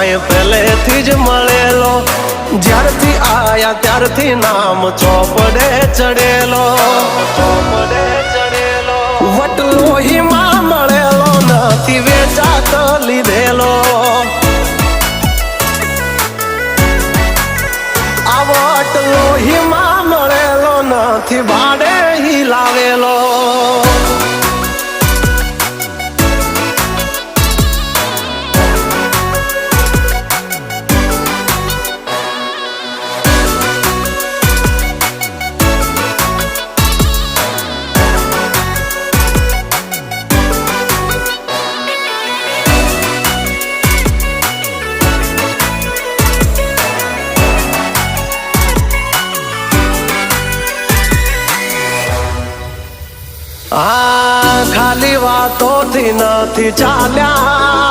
ભાઈ પહેલેથી જ મળેલો, જ્યારથી આયા ત્યારથી નામ ચોપડે ચડેલો, વટલોહીમાં મળેલો નથી વેચાત લીધેલો, આ વટલોહીમાં મળેલો નથી ભાડે હિલાવેલો. ખાલી વાતોથી નથી ચાલ્યા.